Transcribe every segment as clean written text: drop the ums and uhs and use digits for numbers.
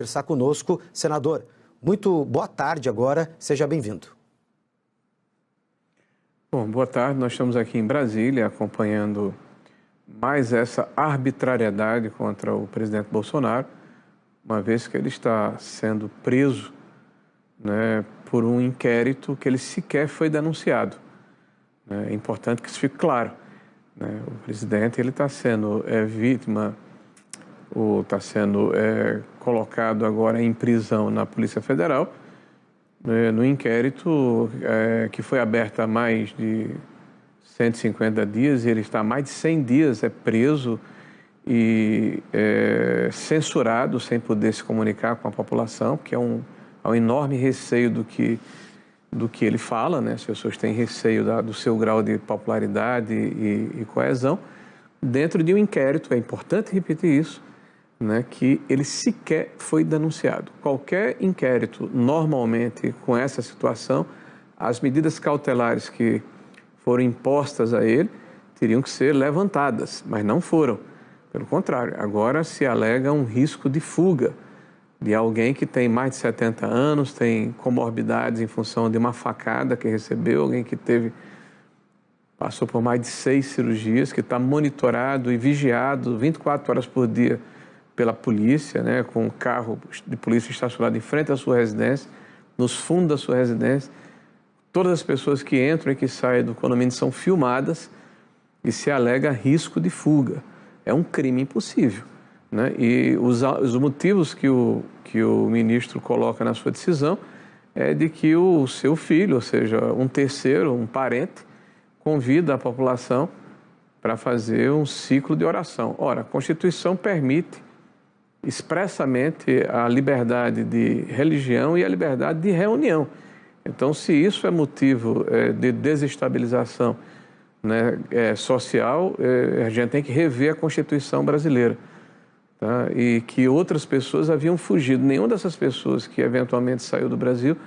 Conversar conosco, senador. Muito boa tarde agora, seja bem-vindo. Bom, boa tarde. Nós estamos aqui em Brasília acompanhando mais essa arbitrariedade contra o presidente Bolsonaro, uma vez que ele está sendo preso, né, por um inquérito que ele sequer foi denunciado. É importante que isso fique claro, né? O presidente ele está sendo vítima, ou está sendo colocado agora em prisão na Polícia Federal, no inquérito que foi aberto há mais de 150 dias, e ele está há mais de 100 dias preso e censurado, sem poder se comunicar com a população, porque há um enorme receio do que ele fala, né? As pessoas têm receio do seu grau de popularidade e coesão. Dentro de um inquérito, é importante repetir isso, né, que ele sequer foi denunciado. Qualquer inquérito, normalmente, com essa situação, as medidas cautelares que foram impostas a ele teriam que ser levantadas, mas não foram. Pelo contrário, agora se alega um risco de fuga de alguém que tem mais de 70 anos, tem comorbidades em função de uma facada que recebeu, alguém que passou por mais de 6 cirurgias, que está monitorado e vigiado 24 horas por dia pela polícia, né, com um carro de polícia estacionado em frente à sua residência, nos fundos da sua residência. Todas as pessoas que entram e que saem do condomínio são filmadas e se alega risco de fuga. É um crime impossível, né? E os motivos que o ministro coloca na sua decisão é de que o seu filho, ou seja, um terceiro, um parente, convida a população para fazer um ciclo de oração. Ora, a Constituição permite expressamente a liberdade de religião e a liberdade de reunião. Então, se isso é motivo de desestabilização, né, social, a gente tem que rever a Constituição brasileira, tá? E que outras pessoas haviam fugido. Nenhuma dessas pessoas que eventualmente saiu do Brasil,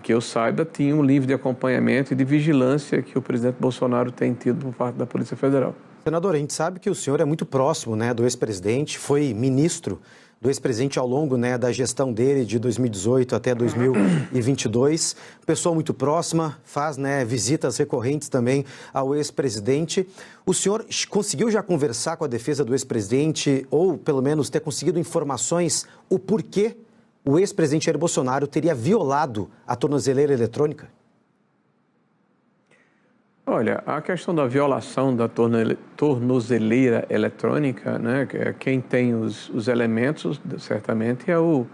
que eu saiba, tinha um livro de acompanhamento e de vigilância que o presidente Bolsonaro tem tido por parte da Polícia Federal. Senador, a gente sabe que o senhor é muito próximo, né, do ex-presidente, foi ministro do ex-presidente ao longo, né, da gestão dele de 2018 até 2022. Pessoa muito próxima, faz, né, visitas recorrentes também ao ex-presidente. O senhor conseguiu já conversar com a defesa do ex-presidente ou, pelo menos, ter conseguido informações o porquê o ex-presidente Jair Bolsonaro teria violado a tornozeleira eletrônica? Olha, a questão da violação da tornozeleira eletrônica, né, quem tem os elementos, certamente, é o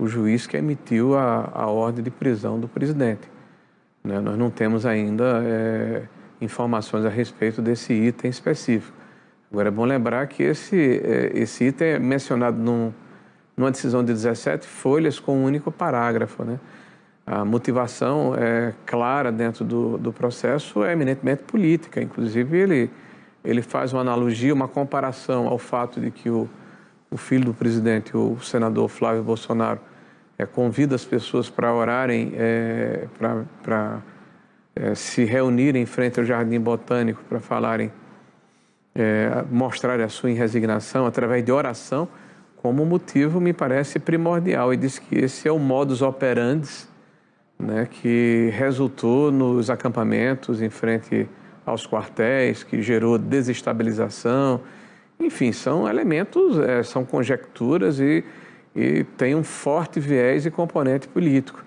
juiz que emitiu a ordem de prisão do presidente, né? Nós não temos ainda informações a respeito desse item específico. Agora, é bom lembrar que esse item é mencionado numa decisão de 17 folhas com um único parágrafo, né? A motivação é clara dentro do processo, é eminentemente política. Inclusive, ele faz uma analogia, uma comparação ao fato de que o filho do presidente, o senador Flávio Bolsonaro, convida as pessoas para orarem, para se reunirem em frente ao Jardim Botânico para falarem, mostrarem a sua resignação através de oração, como motivo me parece primordial. E diz que esse é o modus operandi, né, que resultou nos acampamentos em frente aos quartéis, que gerou desestabilização. Enfim, são elementos, são conjecturas e tem um forte viés e componente político.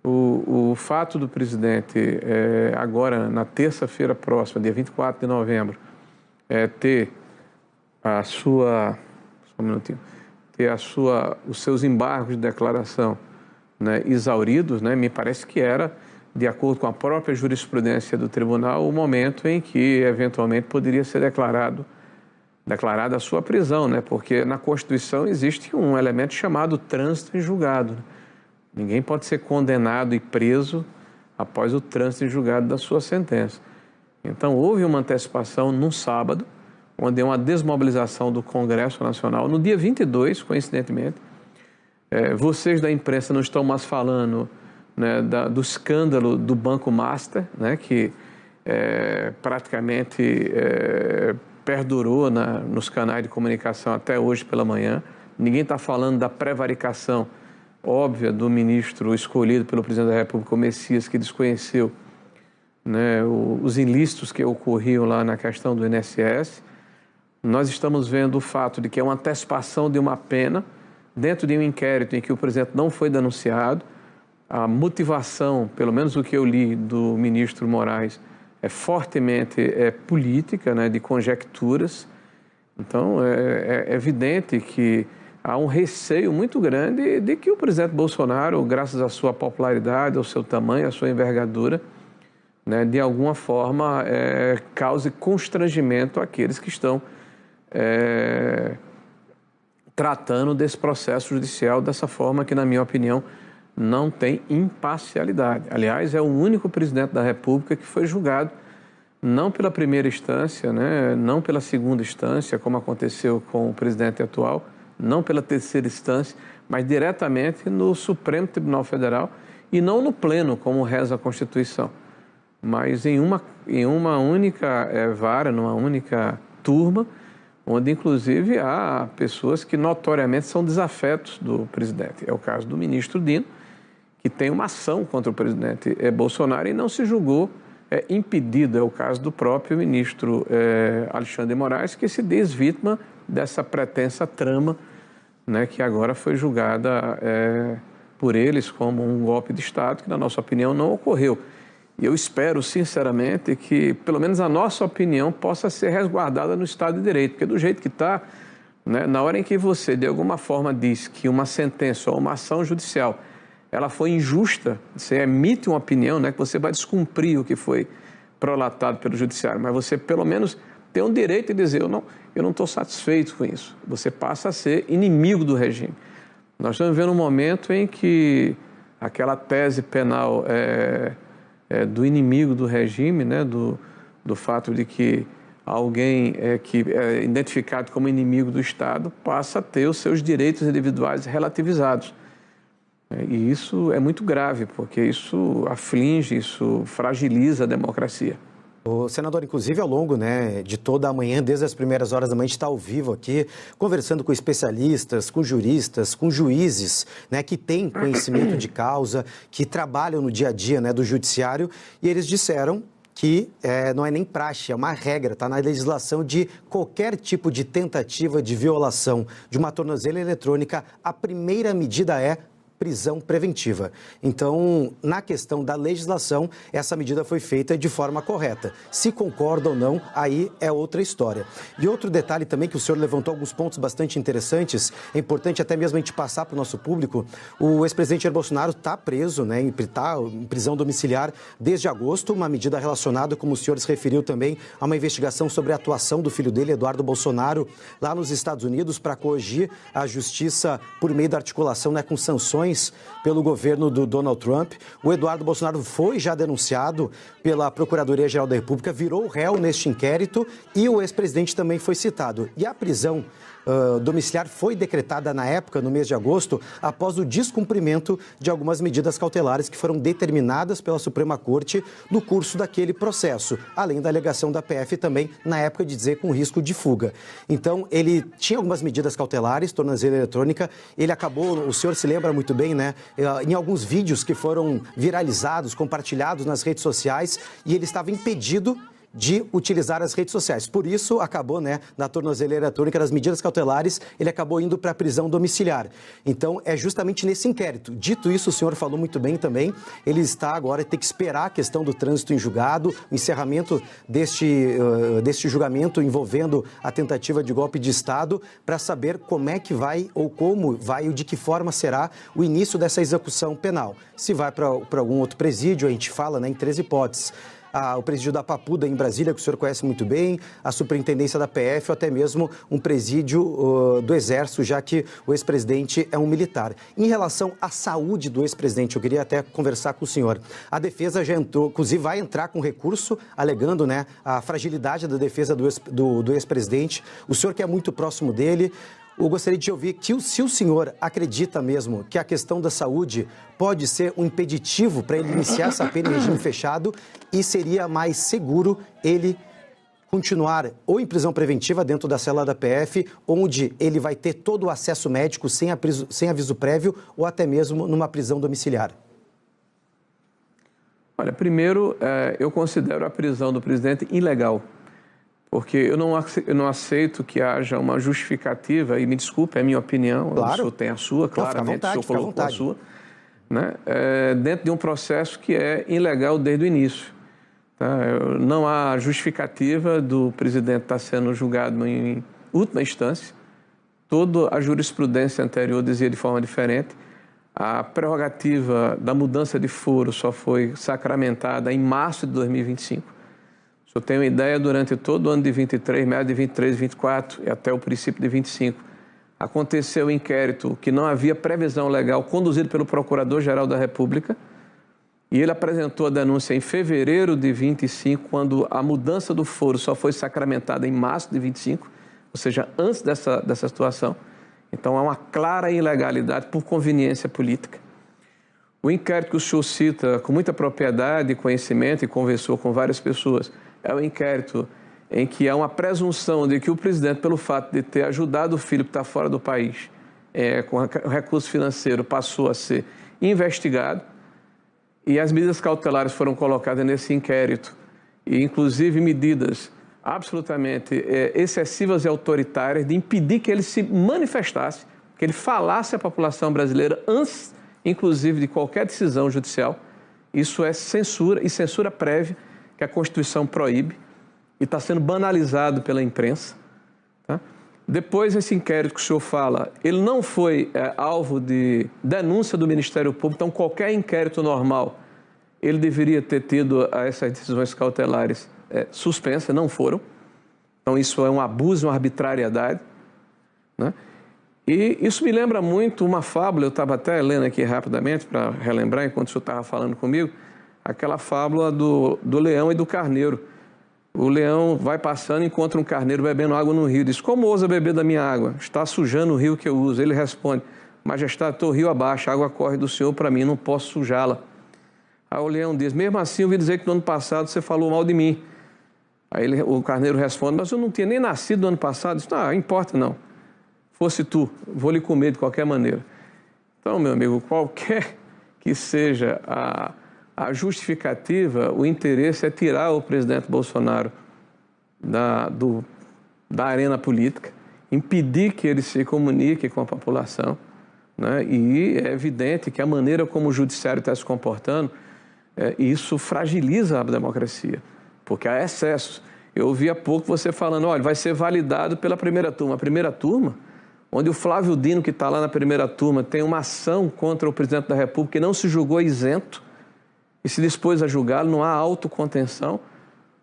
O fato do presidente, agora na terça-feira próxima, dia 24 de novembro, ter os seus embargos de declaração, né, exauridos, né, me parece que era, de acordo com a própria jurisprudência do tribunal, o momento em que, eventualmente, poderia ser declarada a sua prisão, né, porque na Constituição existe um elemento chamado trânsito em julgado, né? Ninguém pode ser condenado e preso após o trânsito em julgado da sua sentença. Então, houve uma antecipação num sábado, onde é uma desmobilização do Congresso Nacional. No dia 22, coincidentemente, vocês da imprensa não estão mais falando, né, do escândalo do Banco Master, né, que praticamente perdurou nos canais de comunicação até hoje pela manhã. ninguém está falando da prevaricação óbvia do ministro escolhido pelo presidente da República, o Messias, que desconheceu, né, os ilícitos que ocorriam lá na questão do INSS. Nós estamos vendo o fato de que é uma antecipação de uma pena dentro de um inquérito em que o presidente não foi denunciado. A motivação, pelo menos o que eu li do ministro Moraes, é fortemente política, né, de conjecturas. Então, é evidente que há um receio muito grande de que o presidente Bolsonaro, graças à sua popularidade, ao seu tamanho, à sua envergadura, né, de alguma forma cause constrangimento àqueles que estão tratando desse processo judicial dessa forma que, na minha opinião, não tem imparcialidade. Aliás, é o único presidente da República que foi julgado não pela primeira instância, né, não pela segunda instância, como aconteceu com o presidente atual, não pela terceira instância, mas diretamente no Supremo Tribunal Federal e não no pleno, como reza a Constituição, mas em uma única vara, numa única turma, onde inclusive há pessoas que notoriamente são desafetos do presidente. É o caso do ministro Dino, que tem uma ação contra o presidente Bolsonaro e não se julgou impedido. É o caso do próprio ministro Alexandre de Moraes, que se diz vítima dessa pretensa trama, né, que agora foi julgada por eles como um golpe de Estado, que, na nossa opinião, não ocorreu. E eu espero, sinceramente, que, pelo menos a nossa opinião, possa ser resguardada no Estado de Direito, porque do jeito que está, né, na hora em que você, de alguma forma, diz que uma sentença ou uma ação judicial ela foi injusta, você emite uma opinião, né, que você vai descumprir o que foi prolatado pelo judiciário, mas você, pelo menos, tem o direito de dizer, eu não estou satisfeito com isso. Você passa a ser inimigo do regime. Nós estamos vivendo um momento em que aquela tese penal do inimigo do regime, né, do fato de que alguém que é identificado como inimigo do Estado passa a ter os seus direitos individuais relativizados. E isso é muito grave, porque isso aflige, isso fragiliza a democracia. O senador, inclusive, ao longo, né, de toda a manhã, desde as primeiras horas da manhã, a gente está ao vivo aqui, conversando com especialistas, com juristas, com juízes, né, que têm conhecimento de causa, que trabalham no dia a dia, né, do judiciário, e eles disseram que não é nem praxe, é uma regra, está na legislação de qualquer tipo de tentativa de violação de uma tornozeleira eletrônica, a primeira medida é prisão preventiva. Então, na questão da legislação, essa medida foi feita de forma correta. Se concorda ou não, aí é outra história. E outro detalhe também, que o senhor levantou alguns pontos bastante interessantes, é importante até mesmo a gente passar para o nosso público, o ex-presidente Jair Bolsonaro está preso, né, está em prisão domiciliar desde agosto, uma medida relacionada, como o senhor se referiu também, a uma investigação sobre a atuação do filho dele, Eduardo Bolsonaro, lá nos Estados Unidos, para coagir a justiça por meio da articulação, né, com sanções pelo governo do Donald Trump. O Eduardo Bolsonaro foi já denunciado pela Procuradoria-Geral da República, virou réu neste inquérito e o ex-presidente também foi citado. E a prisão domiciliar foi decretada na época, no mês de agosto, após o descumprimento de algumas medidas cautelares que foram determinadas pela Suprema Corte no curso daquele processo, além da alegação da PF também, na época, de dizer com risco de fuga. Então, ele tinha algumas medidas cautelares, tornozeleira eletrônica, ele acabou, o senhor se lembra muito bem, né, em alguns vídeos que foram viralizados, compartilhados nas redes sociais, e ele estava impedido de utilizar as redes sociais. Por isso, acabou, né, na tornozeleira eletrônica, das medidas cautelares, ele acabou indo para a prisão domiciliar. Então, é justamente nesse inquérito. Dito isso, o senhor falou muito bem também, ele está agora, tem que esperar a questão do trânsito em julgado, o encerramento deste julgamento envolvendo a tentativa de golpe de Estado, para saber como é que vai, ou como vai, ou de que forma será o início dessa execução penal. Se vai para algum outro presídio, a gente fala, né, em 3 hipóteses. O presídio da Papuda, em Brasília, que o senhor conhece muito bem, a superintendência da PF ou até mesmo um presídio do Exército, já que o ex-presidente é um militar. Em relação à saúde do ex-presidente, eu queria até conversar com o senhor. A defesa já entrou, inclusive vai entrar com recurso, alegando, né, a fragilidade da defesa do ex-presidente. O senhor que é muito próximo dele, eu gostaria de ouvir que se o senhor acredita mesmo que a questão da saúde pode ser um impeditivo para ele iniciar essa pena em regime fechado e seria mais seguro ele continuar ou em prisão preventiva dentro da cela da PF, onde ele vai ter todo o acesso médico sem aviso prévio ou até mesmo numa prisão domiciliar? Olha, primeiro, eu considero a prisão do presidente ilegal, porque eu não aceito que haja uma justificativa, e me desculpe, é a minha opinião, claro. O senhor tem a sua, claramente, o senhor colocou a sua, né? Dentro de um processo que é ilegal desde o início. Tá? Não há justificativa do presidente estar sendo julgado em última instância, toda a jurisprudência anterior dizia de forma diferente. A prerrogativa da mudança de foro só foi sacramentada em março de 2025. Se eu tenho uma ideia, durante todo o ano de 23, meados de 23, 24 e até o princípio de 25, aconteceu um inquérito que não havia previsão legal, conduzido pelo Procurador-Geral da República, e ele apresentou a denúncia em fevereiro de 25, quando a mudança do foro só foi sacramentada em março de 25, ou seja, antes dessa situação. Então, há uma clara ilegalidade por conveniência política. O inquérito que o senhor cita com muita propriedade e conhecimento e conversou com várias pessoas é um inquérito em que há uma presunção de que o presidente, pelo fato de ter ajudado o filho que está fora do país, com recurso financeiro, passou a ser investigado, e as medidas cautelares foram colocadas nesse inquérito, e inclusive medidas absolutamente excessivas e autoritárias de impedir que ele se manifestasse, que ele falasse à população brasileira antes, inclusive, de qualquer decisão judicial. Isso é censura e censura prévia que a Constituição proíbe e está sendo banalizado pela imprensa. Tá? Depois, esse inquérito que o senhor fala, ele não foi alvo de denúncia do Ministério Público, então qualquer inquérito normal, ele deveria ter tido essas decisões cautelares suspensas, não foram. Então isso é um abuso, uma arbitrariedade, né? E isso me lembra muito uma fábula, eu estava até lendo aqui rapidamente para relembrar enquanto o senhor estava falando comigo, aquela fábula do leão e do carneiro. O leão vai passando e encontra um carneiro bebendo água no rio, diz: como ousa beber da minha água? Está sujando o rio que eu uso. Ele responde: majestade, estou rio abaixo, a água corre do senhor para mim, não posso sujá-la. Aí o leão diz: mesmo assim, eu ouvi dizer que no ano passado você falou mal de mim. Aí o carneiro responde: mas eu não tinha nem nascido no ano passado. Diz: não importa não. Fosse tu, vou lhe comer de qualquer maneira. Então, meu amigo, qualquer que seja a justificativa, o interesse é tirar o presidente Bolsonaro da arena política, impedir que ele se comunique com a população, né? E é evidente que a maneira como o judiciário está se comportando, isso fragiliza a democracia, porque há excessos. Eu ouvi há pouco você falando: olha, vai ser validado pela primeira turma. A primeira turma, onde o Flávio Dino, que está lá na primeira turma, tem uma ação contra o presidente da República que não se julgou isento e se dispôs a julgá-lo, não há autocontenção,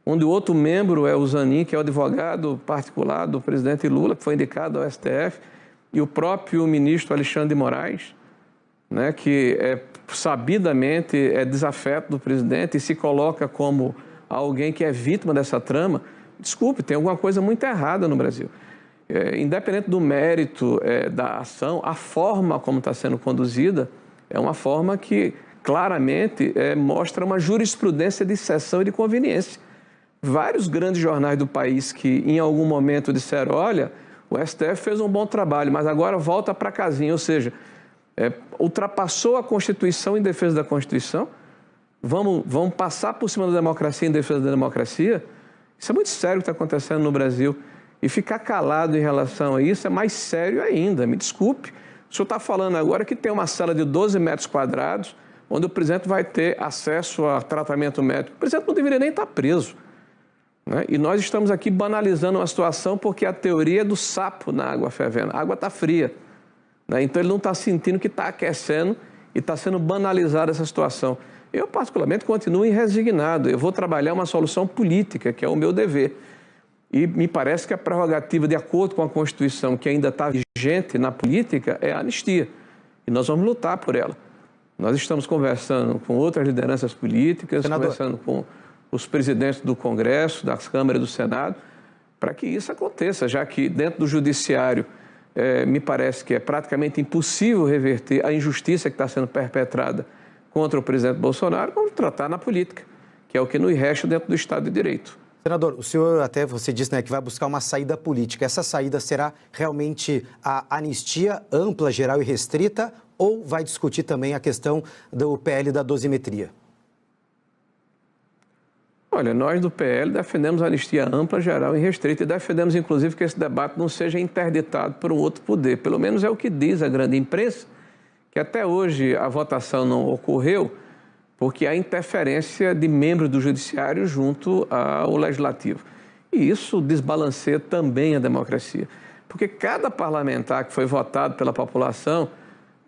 onde o outro membro é o Zanin, que é o advogado particular do presidente Lula, que foi indicado ao STF, e o próprio ministro Alexandre de Moraes, né, que sabidamente é desafeto do presidente e se coloca como alguém que é vítima dessa trama. Desculpe, tem alguma coisa muito errada no Brasil. Independente do mérito da ação, a forma como está sendo conduzida é uma forma que claramente mostra uma jurisprudência de exceção e de conveniência. Vários grandes jornais do país que em algum momento disseram: olha, o STF fez um bom trabalho, mas agora volta para a casinha, ou seja, ultrapassou a Constituição em defesa da Constituição, vamos passar por cima da democracia em defesa da democracia. Isso é muito sério o que está acontecendo no Brasil. E ficar calado em relação a isso é mais sério ainda, me desculpe. O senhor está falando agora que tem uma sala de 12 metros quadrados, onde o presidente vai ter acesso a tratamento médico. O presidente não deveria nem estar preso, né? E nós estamos aqui banalizando uma situação porque a teoria é do sapo na água fervendo. A água está fria, né? Então ele não está sentindo que está aquecendo e está sendo banalizada essa situação. Eu, particularmente, continuo resignado. Eu vou trabalhar uma solução política, que é o meu dever. E me parece que a prerrogativa, de acordo com a Constituição, que ainda está vigente na política, é a anistia. E nós vamos lutar por ela. Nós estamos conversando com outras lideranças políticas, Senador, conversando com os presidentes do Congresso, das câmaras e do Senado, para que isso aconteça, já que dentro do Judiciário me parece que é praticamente impossível reverter a injustiça que está sendo perpetrada contra o presidente Bolsonaro, vamos tratar na política, que é o que nos resta dentro do Estado de Direito. Senador, o senhor até você disse, né, que vai buscar uma saída política. Essa saída será realmente a anistia ampla, geral e restrita ou vai discutir também a questão do PL da dosimetria? Olha, nós do PL defendemos a anistia ampla, geral e restrita e defendemos, inclusive, que esse debate não seja interditado por um outro poder. Pelo menos é o que diz a grande imprensa, que até hoje a votação não ocorreu porque há interferência de membros do Judiciário junto ao Legislativo. E isso desbalanceia também a democracia, porque cada parlamentar que foi votado pela população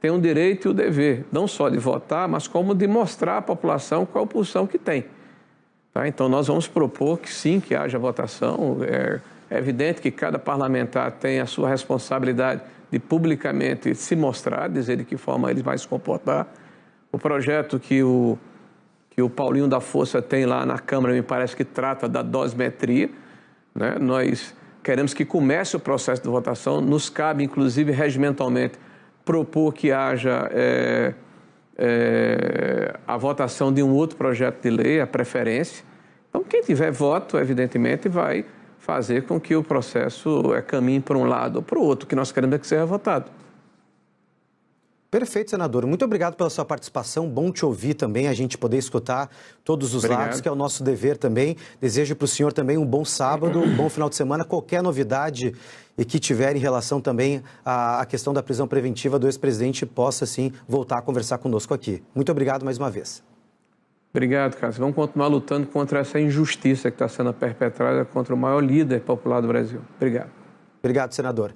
tem o direito e o dever, não só de votar, mas como de mostrar à população qual a posição que tem. Tá? Então, nós vamos propor que sim, que haja votação. É evidente que cada parlamentar tem a sua responsabilidade de publicamente se mostrar, dizer de que forma ele vai se comportar. O projeto que o Paulinho da Força tem lá na Câmara me parece que trata da dosimetria, né? Nós queremos que comece o processo de votação, nos cabe, inclusive, regimentalmente, propor que haja a votação de um outro projeto de lei, a preferência. Então, quem tiver voto, evidentemente, vai fazer com que o processo caminhe para um lado ou para o outro, que nós queremos é que seja votado. Perfeito, senador. Muito obrigado pela sua participação. Bom te ouvir também, a gente poder escutar todos os lados, que é o nosso dever também. Desejo para o senhor também um bom sábado, um bom final de semana. Qualquer novidade e que tiver em relação também à questão da prisão preventiva do ex-presidente possa, sim, voltar a conversar conosco aqui. Muito obrigado mais uma vez. Obrigado, Cássio. Vamos continuar lutando contra essa injustiça que está sendo perpetrada contra o maior líder popular do Brasil. Obrigado. Obrigado, senador.